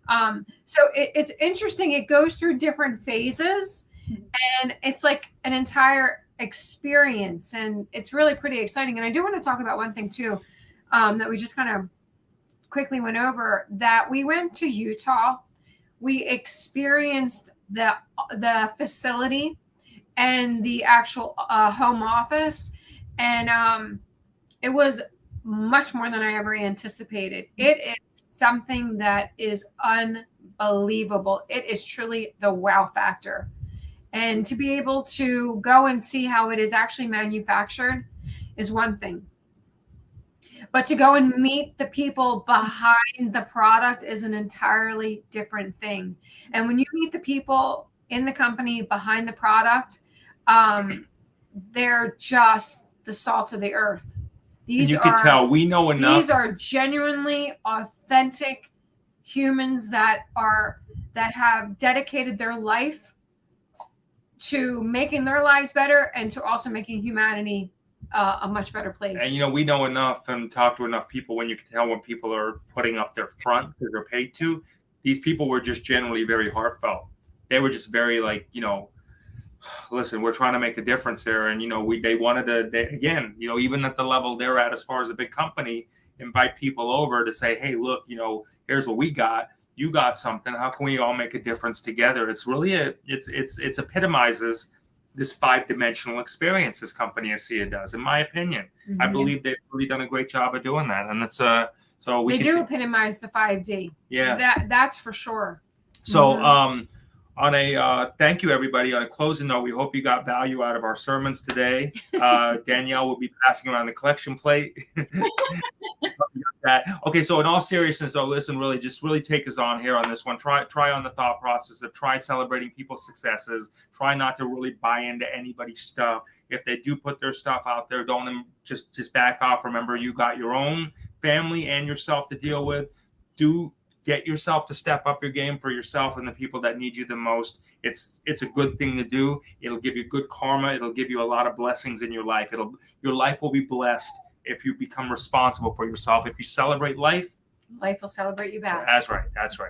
So it's interesting. It goes through different phases and it's like an entire experience, and it's really pretty exciting. And I do want to talk about one thing too, that we just kind of quickly went over, that we went to Utah. We experienced the facility and the actual home office, and it was much more than I ever anticipated. It is something that is unbelievable. It is truly the wow factor. And to be able to go and see how it is actually manufactured is one thing. But to go and meet the people behind the product is an entirely different thing. And when you meet the people in the company behind the product, they're just the salt of the earth. And you can tell we know enough. These are genuinely authentic humans that have dedicated their life to making their lives better and to also making humanity a much better place. And we know enough and talk to enough people when you can tell when people are putting up their front because they're paid to. These people were just generally very heartfelt. They were just very like, listen, we're trying to make a difference there. And, they wanted to, again, even at the level they're at as far as a big company, invite people over to say, hey, look, here's what we got. You got something. How can we all make a difference together? It's really it's epitomizes this 5-dimensional experience this company ASEA does, in my opinion. Mm-hmm. I believe they've really done a great job of doing that. And it's so we they do epitomize the 5D. Yeah. That's for sure. So on a thank you, everybody. On a closing note, we hope you got value out of our sermons today. Danielle will be passing around the collection plate. Okay, so in all seriousness, though, listen, really take us on here on this one. Try on the thought process of try celebrating people's successes. Try not to really buy into anybody's stuff. If they do put their stuff out there, don't just back off. Remember, you got your own family and yourself to deal with. Do get yourself to step up your game for yourself and the people that need you the most. It's a good thing to do. It'll give you good karma. It'll give you a lot of blessings in your life. Your life will be blessed if you become responsible for yourself. If you celebrate life will celebrate you back. That's right.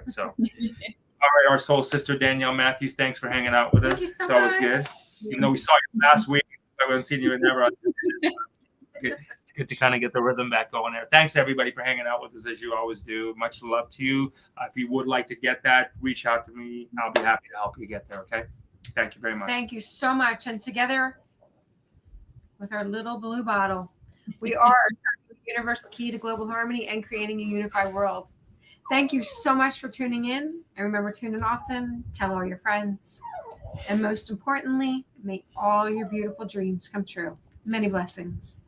So, all right, our soul sister Danielle Matthews, thanks for hanging out with us. It's always good. Even though we saw you last week, I haven't seen you in there. It's good to kind of get the rhythm back going there. Thanks everybody for hanging out with us as you always do. Much love to you. If you would like to get that, reach out to me. I'll be happy to help you get there. Okay. Thank you very much. Thank you so much. And together with our little blue bottle, we are the universal key to global harmony and creating a unified world. Thank you so much for tuning in. And remember, tune in often, tell all your friends. And most importantly, make all your beautiful dreams come true. Many blessings.